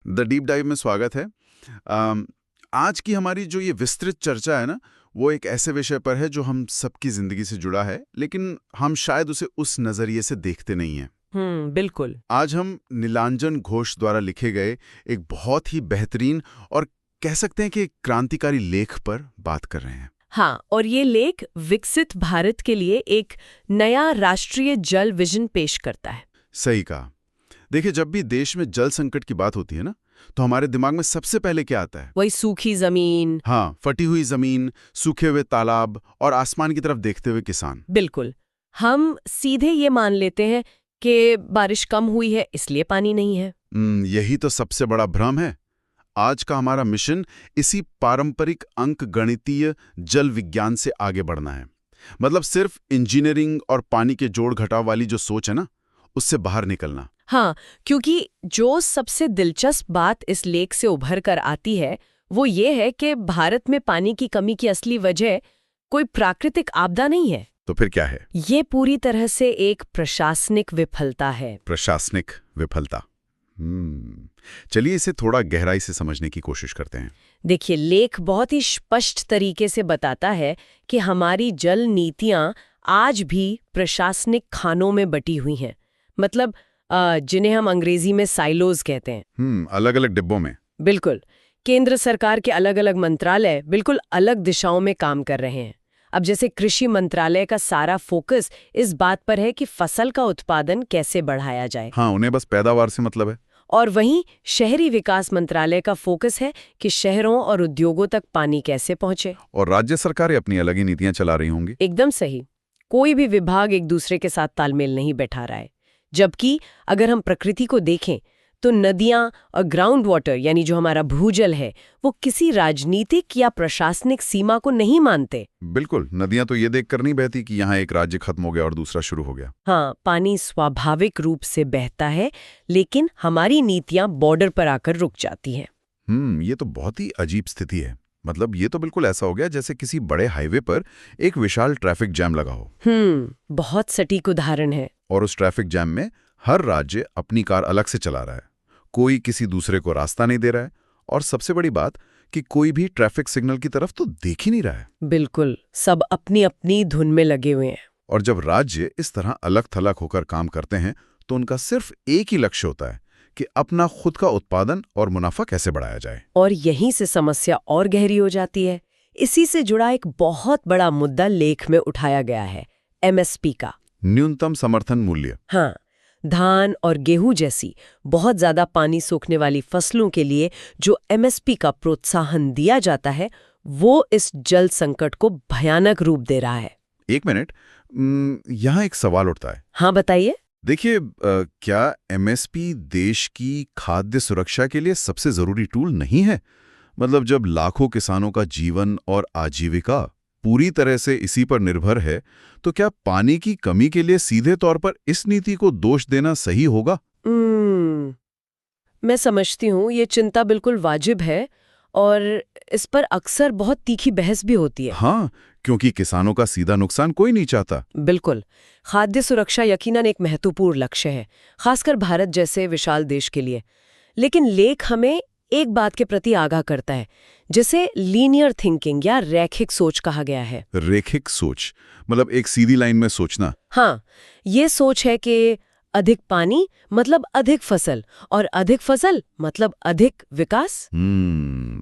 The deep dive में स्वागत है। आज की हमारी जो ये विस्तृत चर्चा है ना, वो एक ऐसे विषय पर है जो हम सबकी जिंदगी से जुड़ा है, लेकिन हम शायद उसे उस नजरिए से देखते नहीं हैं। बिल्कुल। आज हम नीलांजन घोष द्वारा लिखे गए एक बहुत ही बेहतरीन और कह सकते हैं कि क्रांतिकारी लेख पर बात कर रहे हैं। हाँ, और ये लेख विकसित भारत के लिए एक नया राष्ट्रीय जल विजन पेश करता है। सही कहा। देखिए, जब भी देश में जल संकट की बात होती है ना, तो हमारे दिमाग में सबसे पहले क्या आता है? वही सूखी जमीन। हाँ, फटी हुई जमीन, सूखे हुए तालाब और आसमान की तरफ देखते हुए किसान। बिल्कुल। हम सीधे ये मान लेते हैं कि बारिश कम हुई है इसलिए पानी नहीं है। यही तो सबसे बड़ा भ्रम है। आज का हमारा मिशन इसी पारंपरिक अंक गणितीय जल विज्ञान से आगे बढ़ना है। मतलब सिर्फ इंजीनियरिंग और पानी के जोड़ घटाव वाली जो सोच है ना, उससे बाहर निकलना। हाँ, क्योंकि जो सबसे दिलचस्प बात इस लेख से उभर कर आती है वो ये है कि भारत में पानी की कमी की असली वजह कोई प्राकृतिक आपदा नहीं है। तो फिर क्या है? ये पूरी तरह से एक प्रशासनिक विफलता है। प्रशासनिक विफलता। चलिए इसे थोड़ा गहराई से समझने की कोशिश करते हैं। देखिए, लेख बहुत ही स्पष्ट तरीके से बताता है कि हमारी जल नीतियां आज भी प्रशासनिक खानों में बटी हुई हैं। मतलब जिन्हें हम अंग्रेजी में साइलोज कहते हैं। अलग अलग डिब्बों में। बिल्कुल। केंद्र सरकार के अलग अलग मंत्रालय बिल्कुल अलग दिशाओं में काम कर रहे हैं। अब जैसे कृषि मंत्रालय का सारा फोकस इस बात पर है कि फसल का उत्पादन कैसे बढ़ाया जाए। हाँ, उन्हें बस पैदावार से मतलब है। और वहीं शहरी विकास मंत्रालय का फोकस है कि शहरों और उद्योगों तक पानी कैसे पहुंचे। और राज्य सरकारें अपनी अलग ही नीतियां चला रही होंगी। एकदम सही। कोई भी विभाग एक दूसरे के साथ तालमेल नहीं बैठा रहा है। जबकि अगर हम प्रकृति को देखें तो नदियां और ग्राउंड वाटर यानी जो हमारा भूजल है वो किसी राजनीतिक या प्रशासनिक सीमा को नहीं मानते। बिल्कुल, नदियां तो ये देखकर नहीं बहती कि यहाँ एक राज्य खत्म हो गया और दूसरा शुरू हो गया। हाँ, पानी स्वाभाविक रूप से बहता है, लेकिन हमारी नीतियां बॉर्डर पर आकर रुक जाती हैं। ये तो बहुत ही अजीब स्थिति है। मतलब ये तो बिल्कुल ऐसा हो गया जैसे किसी बड़े हाईवे पर एक विशाल ट्रैफिक जैम लगा हो। बहुत सटीक उदाहरण है। और उस ट्रैफिक जैम में हर राज्य अपनी कार अलग से चला रहा है, कोई किसी दूसरे को रास्ता नहीं दे रहा है, और सबसे बड़ी बात कि कोई भी ट्रैफिक सिग्नल की तरफ तो देख ही नहीं रहा है। बिल्कुल, सब अपनी अपनी धुन में लगे हुए हैं। और जब राज्य इस तरह अलग थलग होकर काम करते हैं तो उनका सिर्फ एक ही लक्ष्य होता है कि अपना खुद का उत्पादन और मुनाफा कैसे बढ़ाया जाए। और यहीं से समस्या और गहरी हो जाती है। इसी से जुड़ा एक बहुत बड़ा मुद्दा लेख में उठाया गया है, एमएसपी का, न्यूनतम समर्थन मूल्य। हाँ, धान और गेहूं जैसी बहुत ज्यादा पानी सोखने वाली फसलों के लिए जो एमएसपी का प्रोत्साहन दिया जाता है वो इस जल संकट को भयानक रूप दे रहा है। एक मिनट, यहाँ एक सवाल उठता है। हाँ, बताइए। देखिए, क्या एमएसपी देश की खाद्य सुरक्षा के लिए सबसे जरूरी टूल नहीं है? मतलब जब लाखों किसानों का जीवन और आजीविका पूरी तरह से इसी पर निर्भर है, तो क्या पानी की कमी के लिए सीधे तौर पर इस नीति को दोष देना सही होगा? मैं समझती हूँ ये चिंता बिल्कुल वाजिब है और इस पर अक्सर बहुत तीखी बहस भी होती है। हाँ, क्योंकि किसानों का सीधा नुकसान कोई नहीं चाहता। बिल्कुल। खाद्य सुरक्षा यकीनन एक महत्वपूर्ण लक्ष्य है, खासकर भारत जैसे विशाल देश के लिए। लेकिन लेख हमें एक बात के प्रति आगाह करता है, जिसे लीनियर थिंकिंग या रैखिक सोच कहा गया है। रैखिक सोच मतलब एक सीधी लाइन में सोचना। हाँ, ये सोच है कि अधिक पानी मतलब अधिक फसल, और अधिक फसल मतलब अधिक विकास।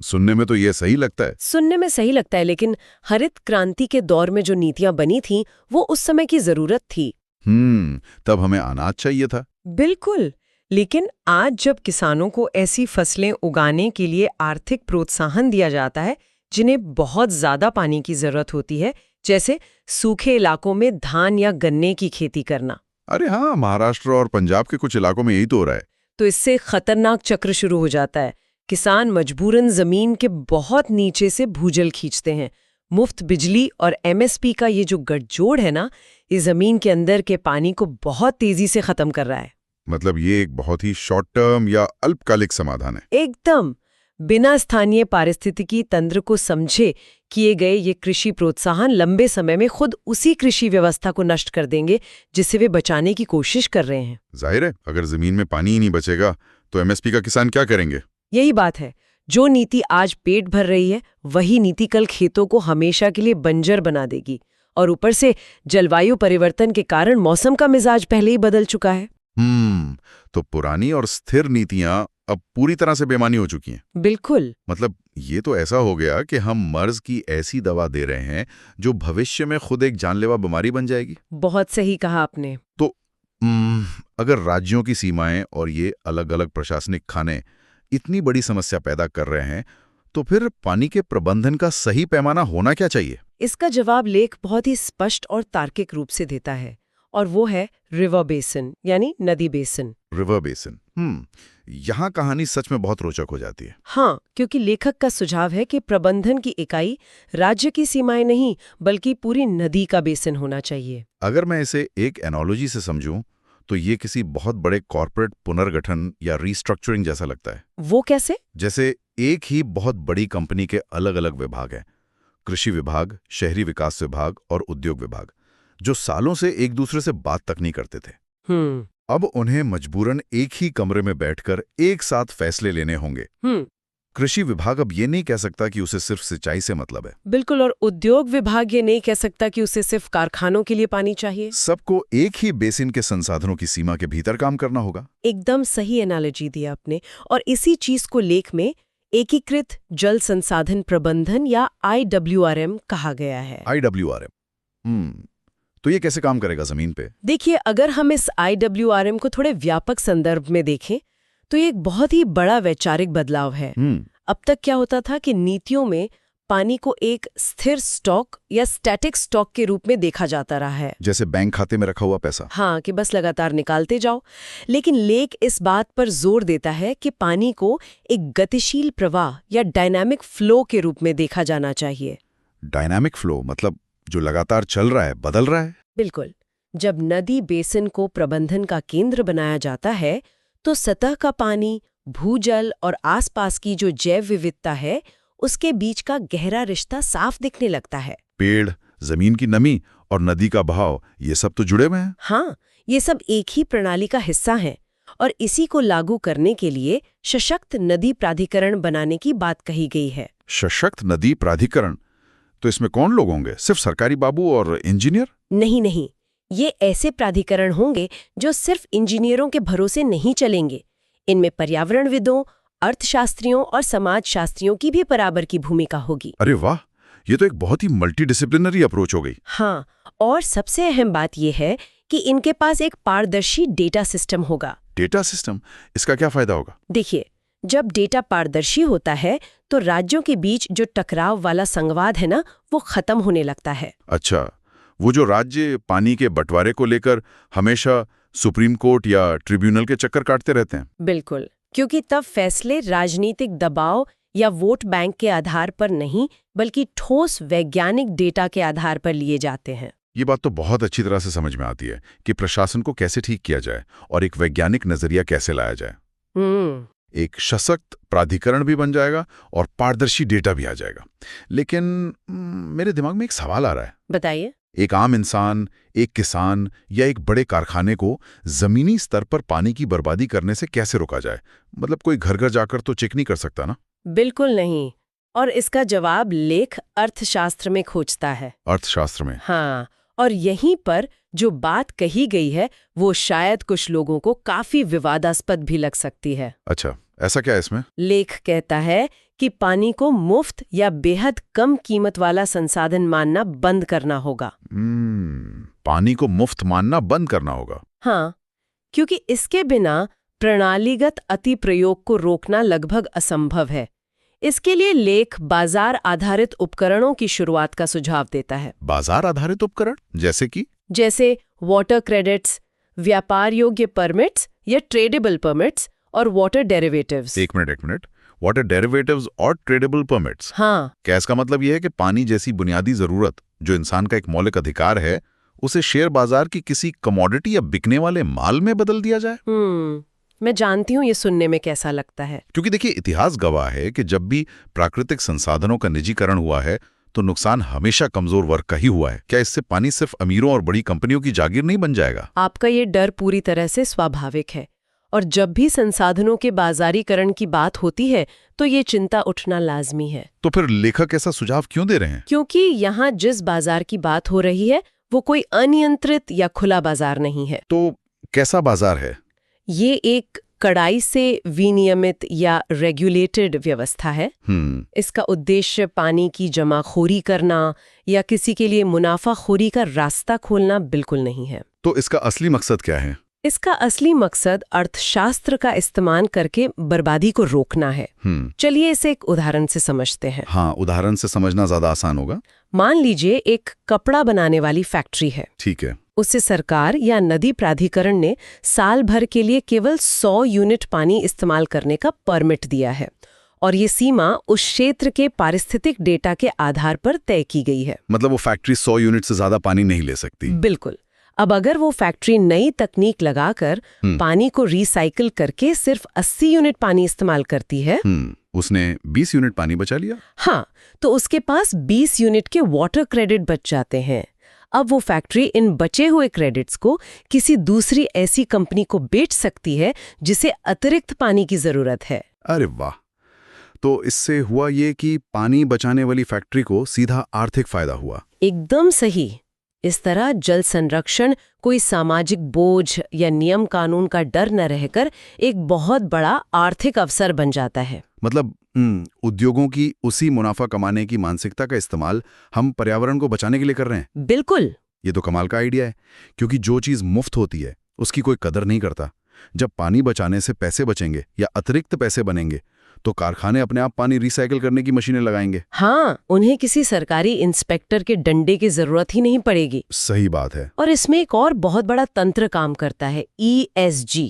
सुनने में तो ये सही लगता है। सुनने में सही लगता है, लेकिन हरित क्रांति के दौर में जो नीतियां बनी थीं, वो उस समय की जरूरत थी। तब हमें अनाज चाहिए था। बिल्कुल। लेकिन आज जब किसानों को ऐसी फसलें उगाने के लिए आर्थिक प्रोत्साहन दिया जाता है जिन्हें बहुत ज्यादा पानी की जरूरत होती है, जैसे सूखे इलाकों में धान या गन्ने की खेती करना। अरे हाँ, महाराष्ट्र और पंजाब के कुछ इलाकों में यही तो हो रहा है। तो इससे खतरनाक चक्र शुरू हो जाता है। किसान मजबूरन जमीन के बहुत नीचे से भूजल खींचते हैं। मुफ्त बिजली और एमएसपी का ये जो गठजोड़ है ना, ये जमीन के अंदर के पानी को बहुत तेजी से खत्म कर रहा है। मतलब ये एक बहुत ही शॉर्ट टर्म या अल्पकालिक समाधान है। एकदम बिना स्थानीय पारिस्थितिकी तंत्र को समझे किए गए ये कृषि प्रोत्साहन लंबे समय में खुद उसी कृषि व्यवस्था को नष्ट कर देंगे जिसे वे बचाने की कोशिश कर रहे हैं। जाहिर है, अगर जमीन में पानी ही नहीं बचेगा तो एमएसपी का किसान क्या करेंगे? यही बात है। जो नीति आज पेट भर रही है वही नीति कल खेतों को हमेशा के लिए बंजर बना देगी। और ऊपर से जलवायु परिवर्तन के कारण मौसम का मिजाज पहले ही बदल चुका है। तो पुरानी और स्थिर नीतियां अब पूरी तरह से बेमानी हो चुकी हैं। बिल्कुल। मतलब ये तो ऐसा हो गया कि हम मर्ज की ऐसी दवा दे रहे हैं जो भविष्य में खुद एक जानलेवा बीमारी बन जाएगी। बहुत सही कहा आपने। तो अगर राज्यों की सीमाएं और ये अलग अलग प्रशासनिक खाने इतनी बड़ी समस्या पैदा कर रहे हैं, तो फिर पानी के प्रबंधन का सही पैमाना होना क्या चाहिए? इसका जवाब लेख बहुत ही स्पष्ट और तार्किक रूप से देता है, और वो है रिवर बेसिन यानी नदी बेसिन। River basin. यहाँ कहानी सच में बहुत रोचक हो जाती है। हाँ, क्योंकि लेखक का सुझाव है कि प्रबंधन की इकाई राज्य की सीमाएं नहीं बल्कि पूरी नदी का बेसिन होना चाहिए। अगर मैं इसे एक एनालॉजी से समझूं तो ये किसी बहुत बड़े कॉर्पोरेट पुनर्गठन या रीस्ट्रक्चरिंग जैसा लगता है। वो कैसे? जैसे एक ही बहुत बड़ी कंपनी के अलग अलग विभाग हैं, कृषि विभाग, शहरी विकास विभाग और उद्योग विभाग, जो सालों से एक दूसरे से बात तक नहीं करते थे। अब उन्हें मजबूरन एक ही कमरे में बैठकर एक साथ फैसले लेने होंगे। कृषि विभाग अब ये नहीं कह सकता कि उसे सिर्फ सिंचाई से मतलब है। बिल्कुल। और उद्योग विभाग ये नहीं कह सकता कि उसे सिर्फ कारखानों के लिए पानी चाहिए। सबको एक ही बेसिन के संसाधनों की सीमा के भीतर काम करना होगा। एकदम सही एनालॉजी दी आपने। और इसी चीज को लेख में एकीकृत जल संसाधन प्रबंधन या IWRM कहा गया है। IWRM। तो ये कैसे काम करेगा जमीन पे? देखिए, अगर हम इस IWRM को थोड़े व्यापक संदर्भ में देखें तो ये एक बहुत ही बड़ा वैचारिक बदलाव है। अब तक क्या होता था कि नीतियों में पानी को एक स्थिर स्टॉक या स्टैटिक स्टॉक के रूप में देखा जाता रहा है, जैसे बैंक खाते में रखा हुआ पैसा। हाँ, कि बस लगातार निकालते जाओ। लेकिन लेख इस बात पर जोर देता है कि पानी को एक गतिशील प्रवाह या डायनामिक फ्लो के रूप में देखा जाना चाहिए। डायनामिक फ्लो मतलब जो लगातार चल रहा है, बदल रहा है। बिल्कुल। जब नदी बेसिन को प्रबंधन का केंद्र बनाया जाता है तो सतह का पानी, भूजल और आसपास की जो जैव विविधता है उसके बीच का गहरा रिश्ता साफ दिखने लगता है। पेड़, जमीन की नमी और नदी का बहाव, ये सब तो जुड़े हुए हैं। हाँ, ये सब एक ही प्रणाली का हिस्सा हैं। और इसी को लागू करने के लिए सशक्त नदी प्राधिकरण बनाने की बात कही गई है। सशक्त नदी प्राधिकरण? तो इसमें कौन लोग होंगे? सिर्फ सरकारी बाबू और इंजीनियर? नहीं, ये ऐसे प्राधिकरण होंगे जो सिर्फ इंजीनियरों के भरोसे नहीं चलेंगे। इनमें पर्यावरणविदों, अर्थशास्त्रियों और समाजशास्त्रियों की भी बराबर की भूमिका होगी। अरे वाह, ये तो एक बहुत ही मल्टीडिसिप्लिनरी अप्रोच हो गई। हाँ, और सबसे अहम बात यह है कि इनके पास एक पारदर्शी डेटा सिस्टम होगा। Data system? इसका क्या फायदा होगा? देखिए, जब डेटा पारदर्शी होता है तो राज्यों के बीच जो टकराव वाला संवाद है ना, वो खत्म होने लगता है। अच्छा, वो जो राज्य पानी के बंटवारे को लेकर हमेशा सुप्रीम कोर्ट या ट्रिब्यूनल के चक्कर काटते रहते हैं। बिल्कुल, क्योंकि तब फैसले राजनीतिक दबाव या वोट बैंक के आधार पर नहीं बल्कि ठोस वैज्ञानिक डेटा के आधार पर लिए जाते हैं। ये बात तो बहुत अच्छी तरह से समझ में आती है कि प्रशासन को कैसे ठीक किया जाए और एक वैज्ञानिक नजरिया कैसे लाया जाए। एक सशक्त प्राधिकरण भी बन जाएगा और पारदर्शी डेटा भी आ जाएगा। लेकिन मेरे दिमाग में एक सवाल आ रहा है। बताइए। एक आम इंसान, एक किसान या एक बड़े कारखाने को जमीनी स्तर पर पानी की बर्बादी करने से कैसे रोका जाए? मतलब कोई घर घर जाकर तो चेक नहीं कर सकता ना? बिल्कुल नहीं। और इसका जवाब लेख अर्थशास्त्र में खोजता है। अर्थशास्त्र में? हाँ, और यहीं पर जो बात कही गई है वो शायद कुछ लोगों को काफी विवादास्पद भी लग सकती है। अच्छा, ऐसा क्या है इसमें? लेख कहता है कि पानी को मुफ्त या बेहद कम कीमत वाला संसाधन मानना बंद करना होगा। पानी को मुफ्त मानना बंद करना होगा? हाँ, क्योंकि इसके बिना प्रणालीगत अतिप्रयोग को रोकना लगभग असंभव है। इसके लिए लेख बाजार आधारित उपकरणों की शुरुआत का सुझाव देता है। बाजार आधारित उपकरण? जैसे कि? जैसे वाटर क्रेडिट्स, व्यापार योग्य परमिट्स या ट्रेडेबल परमिट्स और वाटर डेरिवेटिव्स। एक मिनट, वाटर डेरिवेटिव्स और ट्रेडेबल परमिट्स? हाँ। क्या इसका मतलब यह है कि पानी जैसी बुनियादी जरूरत जो इंसान का एक मौलिक अधिकार है उसे शेयर बाजार की किसी कमोडिटी या बिकने वाले माल में बदल दिया जाए? मैं जानती हूँ ये सुनने में कैसा लगता है। क्योंकि देखिए, इतिहास गवाह है कि जब भी प्राकृतिक संसाधनों का निजीकरण हुआ है तो नुकसान हमेशा कमजोर वर्ग का ही हुआ है। क्या इससे पानी सिर्फ अमीरों और बड़ी कंपनियों की जागीर नहीं बन जाएगा? आपका ये डर पूरी तरह से स्वाभाविक है और जब भी संसाधनों के बाजारीकरण की बात होती है तो ये चिंता उठना लाजमी है। तो फिर लेखक ऐसा सुझाव क्यों दे रहे हैं? क्योंकि यहाँ जिस बाजार की बात हो रही है वो कोई अनियंत्रित या खुला बाजार नहीं है। तो कैसा बाजार है? ये एक कड़ाई से विनियमित या रेगुलेटेड व्यवस्था है। इसका उद्देश्य पानी की जमाखोरी करना या किसी के लिए मुनाफाखोरी का रास्ता खोलना बिल्कुल नहीं है। तो इसका असली मकसद क्या है? इसका असली मकसद अर्थशास्त्र का इस्तेमाल करके बर्बादी को रोकना है। चलिए इसे एक उदाहरण से समझते हैं। हाँ, उदाहरण से समझना ज्यादा आसान होगा। मान लीजिए एक कपड़ा बनाने वाली फैक्ट्री है। ठीक है। उससे सरकार या नदी प्राधिकरण ने साल भर के लिए केवल 100 यूनिट पानी इस्तेमाल करने का परमिट दिया है और ये सीमा उस क्षेत्र के पारिस्थितिक डेटा के आधार पर तय की गई है। मतलब वो फैक्ट्री 100 यूनिट से ज्यादा पानी नहीं ले सकती। बिल्कुल। अब अगर वो फैक्ट्री नई तकनीक लगाकर पानी को रिसाइकिल करके सिर्फ 80 यूनिट पानी इस्तेमाल करती है, उसने 20 यूनिट पानी बचा लिया। हाँ, तो उसके पास 20 यूनिट के वाटर क्रेडिट बच जाते हैं। अब वो फैक्ट्री इन बचे हुए क्रेडिट्स को किसी दूसरी ऐसी कंपनी को बेच सकती है जिसे अतिरिक्त पानी की जरूरत है। अरे वाह! तो इससे हुआ ये कि पानी बचाने वाली फैक्ट्री को सीधा आर्थिक फायदा हुआ। एकदम सही। इस तरह जल संरक्षण कोई सामाजिक बोझ या नियम कानून का डर न रहकर एक बहुत बड़ा आर्थिक अवसर बन जाता है। मतलब उद्योगों की उसी मुनाफा कमाने की मानसिकता का इस्तेमाल हम पर्यावरण को बचाने के लिए कर रहे हैं। बिल्कुल। ये तो कमाल का आइडिया है, क्योंकि जो चीज मुफ्त होती है उसकी कोई कदर नहीं करता। जब पानी बचाने से पैसे बचेंगे या अतिरिक्त पैसे बनेंगे तो कारखाने अपने आप पानी रिसाइकिल करने की मशीनें लगाएंगे। हाँ, उन्हें किसी सरकारी इंस्पेक्टर के डंडे की जरूरत ही नहीं पड़ेगी। सही बात है। और इसमें एक और बहुत बड़ा तंत्र काम करता है, ESG।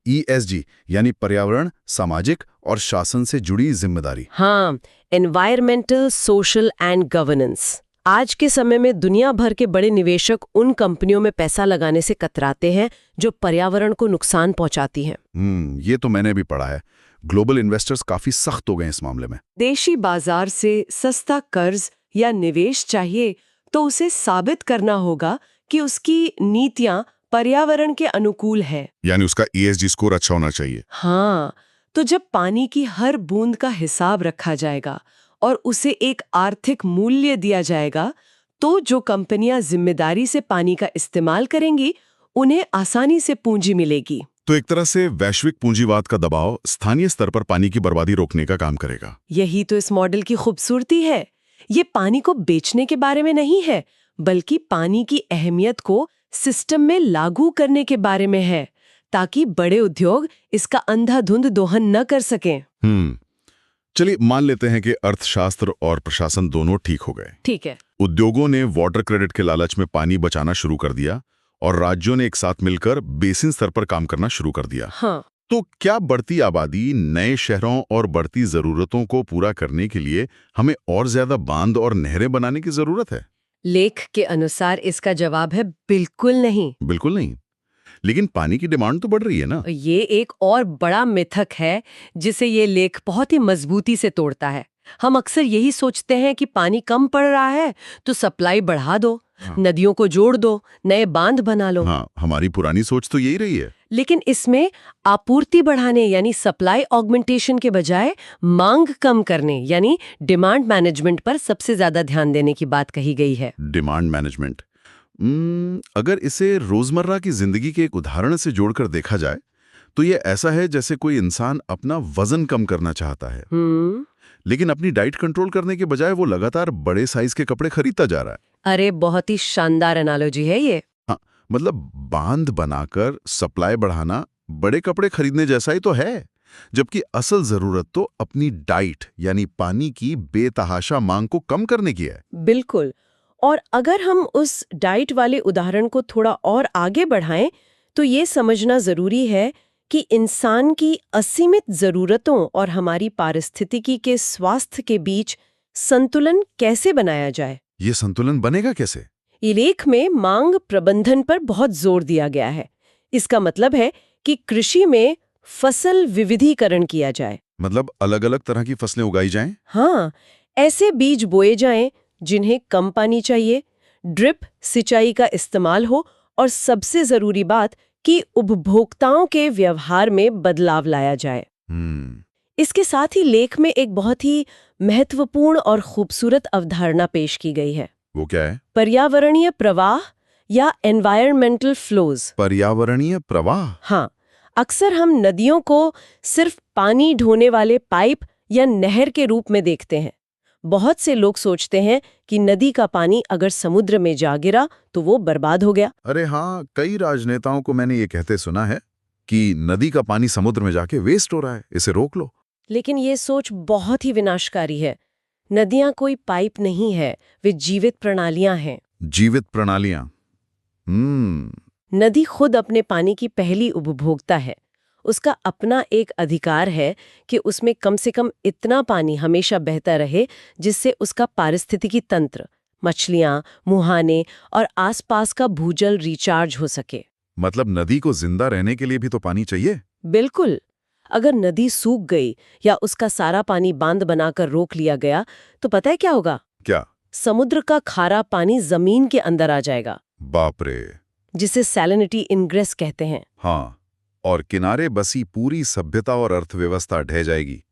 ESG यानी पर्यावरण, सामाजिक और शासन से जुड़ी जिम्मेदारी। हाँ, एनवायरमेंटल, सोशल एंड गवर्नेंस। आज के समय में दुनिया भर के बड़े निवेशक उन कंपनियों में पैसा लगाने से कतराते हैं जो पर्यावरण को नुकसान पहुंचाती हैं। ये तो मैंने भी पढ़ा है। ग्लोबल इन्वेस्टर्स काफी सख्त हो गए इस मामले में। देशी बाजार से सस्ता कर्ज या निवेश चाहिए तो उसे साबित करना होगा कि उसकी नीतियां पर्यावरण के अनुकूल है, यानी उसका ESG स्कोर अच्छा होना चाहिए। हाँ, तो जब पानी की हर बूंद का हिसाब रखा जाएगा और उसे एक आर्थिक मूल्य दिया जाएगा तो जो कंपनियां जिम्मेदारी से पानी का इस्तेमाल करेंगी उन्हें आसानी से पूंजी मिलेगी। तो एक तरह से वैश्विक पूंजीवाद का दबाव स्थानीय स्तर पर पानी की बर्बादी रोकने का काम करेगा। यही तो इस मॉडल की खूबसूरती है। ये पानी को बेचने के बारे में नहीं है, बल्कि पानी की अहमियत को सिस्टम में लागू करने के बारे में है, ताकि बड़े उद्योग इसका अंधाधुंध दोहन न कर सकें। चलिए मान लेते हैं कि अर्थशास्त्र और प्रशासन दोनों ठीक हो गए। ठीक है। उद्योगों ने वाटर क्रेडिट के लालच में पानी बचाना शुरू कर दिया और राज्यों ने एक साथ मिलकर बेसिन स्तर पर काम करना शुरू कर दिया। हाँ। तो क्या बढ़ती आबादी, नए शहरों और बढ़ती जरूरतों को पूरा करने के लिए हमें और ज्यादा बांध और नहरें बनाने की जरूरत है? लेख के अनुसार इसका जवाब है बिल्कुल नहीं। बिल्कुल नहीं। लेकिन पानी की डिमांड तो बढ़ रही है ना। ये एक और बड़ा मिथक है जिसे ये लेख बहुत ही मजबूती से तोड़ता है। हम अक्सर यही सोचते हैं कि पानी कम पड़ रहा है तो सप्लाई बढ़ा दो, नदियों को जोड़ दो, नए बांध बना लो। हाँ, हमारी पुरानी सोच तो यही रही है। लेकिन इसमें आपूर्ति बढ़ाने यानी सप्लाई ऑगमेंटेशन के बजाय मांग कम करने यानी डिमांड मैनेजमेंट पर सबसे ज्यादा ध्यान देने की बात कही गई है। Demand management. अगर इसे रोजमर्रा की जिंदगी के एक उदाहरण से जोड़कर देखा जाए तो ये ऐसा है जैसे कोई इंसान अपना वजन कम करना चाहता है, लेकिन अपनी डाइट कंट्रोल करने के बजाय वो लगातार बड़े साइज के कपड़े खरीदता जा रहा है। अरे बहुत ही शानदार एनालॉजी है ये। हाँ, मतलब बांध बनाकर सप्लाई बढ़ाना बड़े कपड़े खरीदने जैसा ही तो है, जबकि असल जरूरत तो अपनी डाइट यानी पानी की बेतहाशा मांग को कम करने की है। बिल्कुल। और अगर हम उस डाइट वाले उदाहरण को थोड़ा और आगे बढ़ाएं तो ये समझना जरूरी है कि इंसान की असीमित जरूरतों और हमारी पारिस्थितिकी के स्वास्थ्य के बीच संतुलन कैसे बनाया जाए। ये संतुलन बनेगा कैसे? ये लेख में मांग प्रबंधन पर बहुत जोर दिया गया है। इसका मतलब है कि कृषि में फसल विविधीकरण किया जाए। मतलब अलग अलग तरह की फसलें उगाई जाएं? हाँ, ऐसे बीज बोए जाएं जिन्हें कम पानी चाहिए, ड्रिप सिंचाई का इस्तेमाल हो और सबसे जरूरी बात कि उपभोक्ताओं के व्यवहार में बदलाव लाया जाए। इसके साथ ही लेख में एक बहुत ही महत्वपूर्ण और खूबसूरत अवधारणा पेश की गई है। वो क्या है? पर्यावरणीय प्रवाह या एनवायरमेंटल फ्लोज। पर्यावरणीय प्रवाह? हाँ, अक्सर हम नदियों को सिर्फ पानी ढोने वाले पाइप या नहर के रूप में देखते हैं। बहुत से लोग सोचते हैं कि नदी का पानी अगर समुद्र में जा गिरा तो वो बर्बाद हो गया। अरे हाँ, कई राजनेताओं को मैंने ये कहते सुना है कि नदी का पानी समुद्र में जाके वेस्ट हो रहा है, इसे रोक लो। लेकिन ये सोच बहुत ही विनाशकारी है। नदियां कोई पाइप नहीं है, वे जीवित प्रणालियां हैं। जीवित प्रणालियां। नदी खुद अपने पानी की पहली उपभोक्ता है। उसका अपना एक अधिकार है कि उसमें कम से कम इतना पानी हमेशा बहता रहे जिससे उसका पारिस्थितिकी तंत्र, मछलियां, मुहाने और आसपास का भूजल रिचार्ज हो सके। मतलब नदी को जिंदा रहने के लिए भी तो पानी चाहिए? बिल्कुल। अगर नदी सूख गई या उसका सारा पानी बांध बनाकर रोक लिया गया तो पता है क्या होगा? क्या? समुद्र का खारा पानी जमीन के अंदर आ जाएगा। बाप रे! जिसे सैलिनिटी इनग्रेस कहते हैं। हाँ, और किनारे बसी पूरी सभ्यता और अर्थव्यवस्था ढह जाएगी।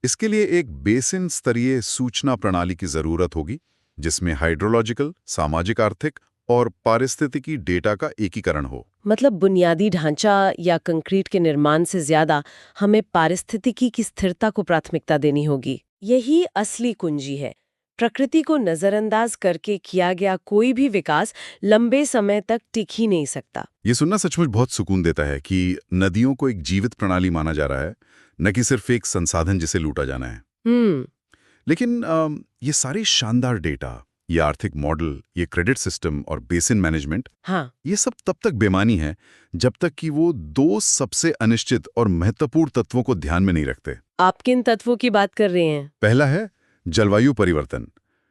इसके लिए एक बेसिन स्तरीय सूचना प्रणाली की जरूरत होगी, जिसमें हाइड्रोलॉजिकल, सामाजिक, आर्थिक और पारिस्थितिकी डेटा का एकीकरण हो। मतलब बुनियादी ढांचा या कंक्रीट के निर्माण से ज्यादा हमें पारिस्थितिकी की स्थिरता को प्राथमिकता देनी होगी। यही असली कुंजी है। प्रकृति को नजरअंदाज करके किया गया कोई भी विकास लंबे समय तक टिक ही नहीं सकता। ये सुनना सचमुच बहुत सुकून देता है कि नदियों को एक जीवित प्रणाली माना जा रहा है, न कि सिर्फ एक संसाधन जिसे लूटा जाना है। लेकिन ये सारे शानदार डेटा, ये आर्थिक मॉडल, ये क्रेडिट सिस्टम और बेसिन मैनेजमेंट, हाँ, ये सब तब तक बेमानी है जब तक कि वो दो सबसे अनिश्चित और महत्वपूर्ण तत्वों को ध्यान में नहीं रखते। आप किन तत्वों की बात कर रहे हैं? पहला है जलवायु परिवर्तन,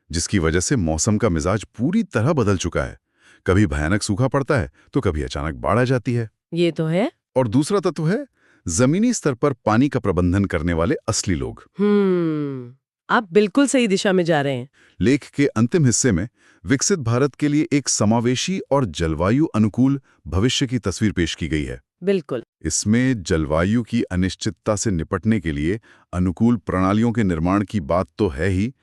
जिसकी वजह से मौसम का मिजाज पूरी तरह बदल चुका है। कभी भयानक सूखा पड़ता है तो कभी अचानक बाढ़ आ जाती है। ये तो है। और दूसरा तत्व है जमीनी स्तर पर पानी का प्रबंधन करने वाले असली लोग। आप बिल्कुल सही दिशा में जा रहे हैं। लेख के अंतिम हिस्से में विकसित भारत के लिए एक समावेशी और जलवायु अनुकूल भविष्य की तस्वीर पेश की गई है। बिल्कुल। इसमें जलवायु की अनिश्चितता से निपटने के लिए अनुकूल प्रणालियों के निर्माण की बात तो है ही,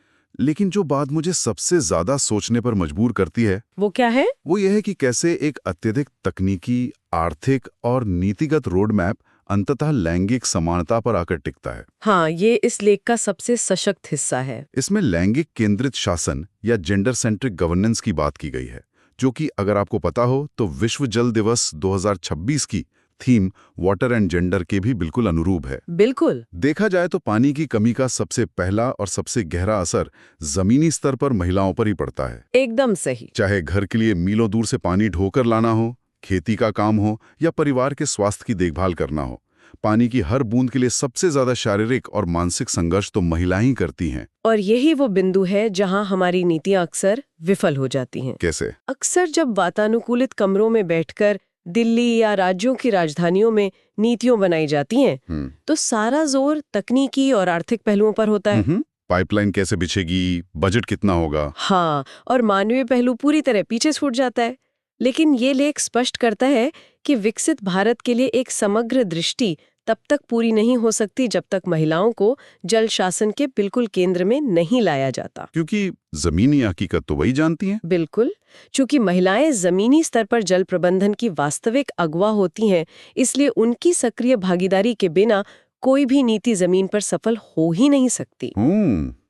लेकिन जो बात मुझे सबसे ज्यादा सोचने पर मजबूर करती है वो क्या है? वो यह है कि कैसे एक अत्यधिक तकनीकी, आर्थिक और नीतिगत रोड मैप अंततः लैंगिक समानता पर आकर टिकता है। हाँ, ये इस लेख का सबसे सशक्त हिस्सा है। इसमें लैंगिक केंद्रित शासन या जेंडर सेंट्रिक गवर्नेंस की बात की गई है, जो कि अगर आपको पता हो तो विश्व जल दिवस 2026 की थीम वाटर एंड जेंडर के भी बिल्कुल अनुरूप है। बिल्कुल। देखा जाए तो पानी की कमी का सबसे पहला और सबसे गहरा असर जमीनी स्तर पर महिलाओं पर ही पड़ता है। एकदम सही। चाहे घर के लिए मीलों दूर से पानी ढोकर लाना हो, खेती का काम हो या परिवार के स्वास्थ्य की देखभाल करना हो, पानी की हर बूंद के लिए सबसे ज्यादा शारीरिक और मानसिक संघर्ष तो महिलाएं ही करती हैं। और यही वो बिंदु है जहां हमारी नीतियां अक्सर विफल हो जाती हैं। कैसे? अक्सर जब वातानुकूलित कमरों में बैठकर दिल्ली या राज्यों की राजधानियों में नीतियां बनाई जाती हैं, तो सारा जोर तकनीकी और आर्थिक पहलुओं पर होता है। पाइपलाइन कैसे बिछेगी, बजट कितना होगा। हाँ, और मानवीय पहलू पूरी तरह पीछे छूट जाता है। लेकिन ये लेख स्पष्ट करता है कि विकसित भारत के लिए एक समग्र दृष्टि तब तक पूरी नहीं हो सकती जब तक महिलाओं को जल शासन के बिल्कुल केंद्र में नहीं लाया जाता। क्योंकि जमीनी हकीकत तो वही जानती हैं। बिल्कुल। चूंकि महिलाएं जमीनी स्तर पर जल प्रबंधन की वास्तविक अगुवा होती हैं, इसलिए उनकी सक्रिय भागीदारी के बिना कोई भी नीति जमीन पर सफल हो ही नहीं सकती।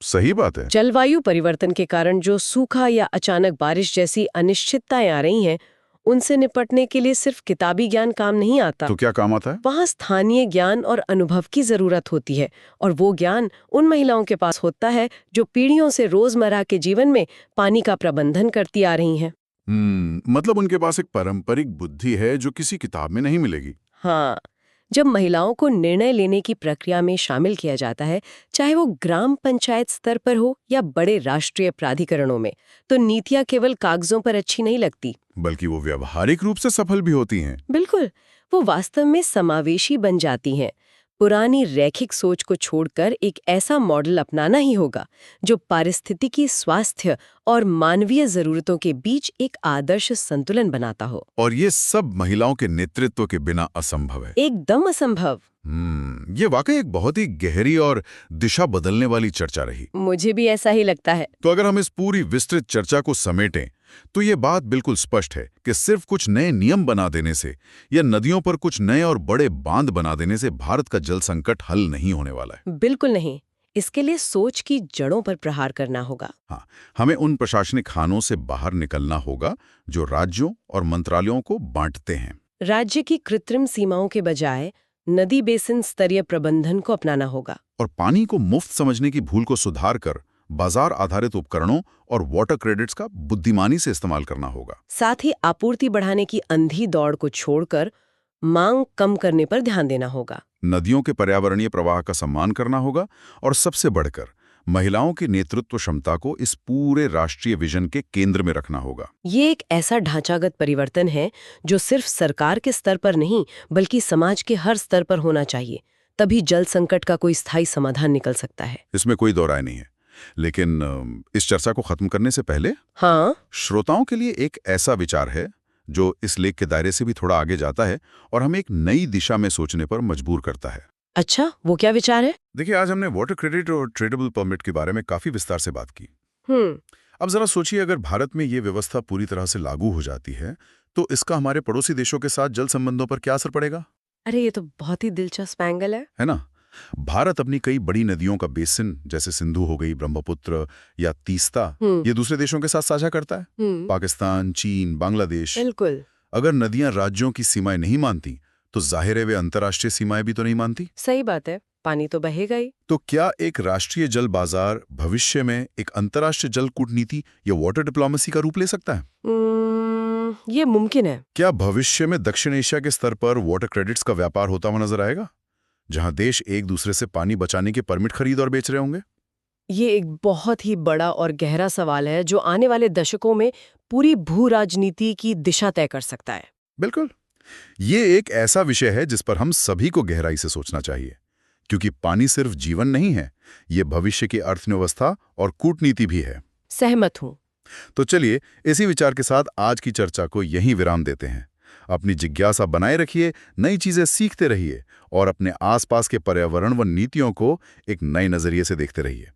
सही बात है। जलवायु परिवर्तन के कारण जो सूखा या अचानक बारिश जैसी अनिश्चितताएं आ रही हैं, उनसे निपटने के लिए सिर्फ किताबी ज्ञान काम नहीं आता। तो क्या काम आता है? वहाँ स्थानीय ज्ञान और अनुभव की जरूरत होती है, और वो ज्ञान उन महिलाओं के पास होता है जो पीढ़ियों से रोजमर्रा के जीवन में पानी का प्रबंधन करती आ रही हैं। मतलब उनके पास एक पारंपरिक बुद्धि है जो किसी किताब में नहीं मिलेगी। हाँ, जब महिलाओं को निर्णय लेने की प्रक्रिया में शामिल किया जाता है, चाहे वो ग्राम पंचायत स्तर पर हो या बड़े राष्ट्रीय प्राधिकरणों में, तो नीतियां केवल कागजों पर अच्छी नहीं लगती, बल्कि वो व्यावहारिक रूप से सफल भी होती हैं। बिल्कुल, वो वास्तव में समावेशी बन जाती हैं। पुरानी रैखिक सोच को छोड़कर एक ऐसा मॉडल अपनाना ही होगा जो पारिस्थितिकी, स्वास्थ्य और मानवीय जरूरतों के बीच एक आदर्श संतुलन बनाता हो। और ये सब महिलाओं के नेतृत्व के बिना असंभव है। एकदम असंभव। ये वाकई एक बहुत ही गहरी और दिशा बदलने वाली चर्चा रही। मुझे भी ऐसा ही लगता है। तो अगर हम इस पूरी विस्तृत चर्चा को समेटें तो ये बात बिल्कुल स्पष्ट है कि सिर्फ कुछ नए नियम बना देने से या नदियों पर कुछ नए और बड़े बांध बना देने से भारत का जल संकट हल नहीं होने वाला है। बिल्कुल नहीं। इसके लिए सोच की जड़ों पर प्रहार करना होगा। हाँ, हमें उन प्रशासनिक खानों से बाहर निकलना होगा जो राज्यों और मंत्रालयों को बांटते हैं। राज्य की कृत्रिम सीमाओं के बजाय नदी बेसिन स्तरीय प्रबंधन को अपनाना होगा। और पानी को मुफ्त समझने की भूल को सुधार कर बाजार आधारित उपकरणों और वाटर क्रेडिट्स का बुद्धिमानी से इस्तेमाल करना होगा। साथ ही आपूर्ति बढ़ाने की अंधी दौड़ को छोड़कर मांग कम करने पर ध्यान देना होगा। नदियों के पर्यावरणीय प्रवाह का सम्मान करना होगा और सबसे बढ़कर महिलाओं की नेतृत्व क्षमता को इस पूरे राष्ट्रीय विजन के केंद्र में रखना होगा। ये एक ऐसा ढांचागत परिवर्तन है जो सिर्फ सरकार के स्तर पर नहीं बल्कि समाज के हर स्तर पर होना चाहिए। तभी जल संकट का कोई स्थायी समाधान निकल सकता है। इसमें कोई दो राय नहीं है। लेकिन इस चर्चा को खत्म करने से पहले श्रोताओं के लिए एक ऐसा विचार है जो इस लेख के दायरे से भी थोड़ा आगे जाता है और हमें एक नई दिशा में सोचने पर मजबूर करता है। अच्छा, वो क्या विचार है? देखिए, आज हमने वाटर क्रेडिट और ट्रेडेबल परमिट के बारे में काफी विस्तार से बात की। अब जरा सोचिए, अगर भारत में ये व्यवस्था पूरी तरह से लागू हो जाती है तो इसका हमारे पड़ोसी देशों के साथ जल संबंधों पर क्या असर पड़ेगा? अरे, ये तो बहुत ही दिलचस्प एंगल है ना? भारत अपनी कई बड़ी नदियों का बेसिन जैसे सिंधु हो गई, ब्रह्मपुत्र या तीस्ता, ये दूसरे देशों के साथ साझा करता है। पाकिस्तान, चीन, बांग्लादेश। बिल्कुल। अगर नदियां राज्यों की सीमाएं नहीं मानती तो जाहिर है वे अंतर्राष्ट्रीय सीमाएं भी तो नहीं मानती। सही बात है, पानी तो बहेगा ही। तो क्या एक राष्ट्रीय जल बाजार भविष्य में एक अंतर्राष्ट्रीय जल कूटनीति या वाटर डिप्लोमेसी का रूप ले सकता है? ये मुमकिन है। क्या भविष्य में दक्षिण एशिया के स्तर पर वाटर क्रेडिट्स का व्यापार होता हुआ नजर आएगा, जहां देश एक दूसरे से पानी बचाने के परमिट खरीद और बेच रहे होंगे? ये एक बहुत ही बड़ा और गहरा सवाल है जो आने वाले दशकों में पूरी भू राजनीति की दिशा तय कर सकता है। बिल्कुल, ये एक ऐसा विषय है जिस पर हम सभी को गहराई से सोचना चाहिए, क्योंकि पानी सिर्फ जीवन नहीं है, ये भविष्य की अर्थव्यवस्था और कूटनीति भी है। सहमत हूं। तो चलिए, इसी विचार के साथ आज की चर्चा को यहीं विराम देते हैं। अपनी जिज्ञासा बनाए रखिए, नई चीजें सीखते रहिए और अपने आसपास के पर्यावरण व नीतियों को एक नए नजरिए से देखते रहिए।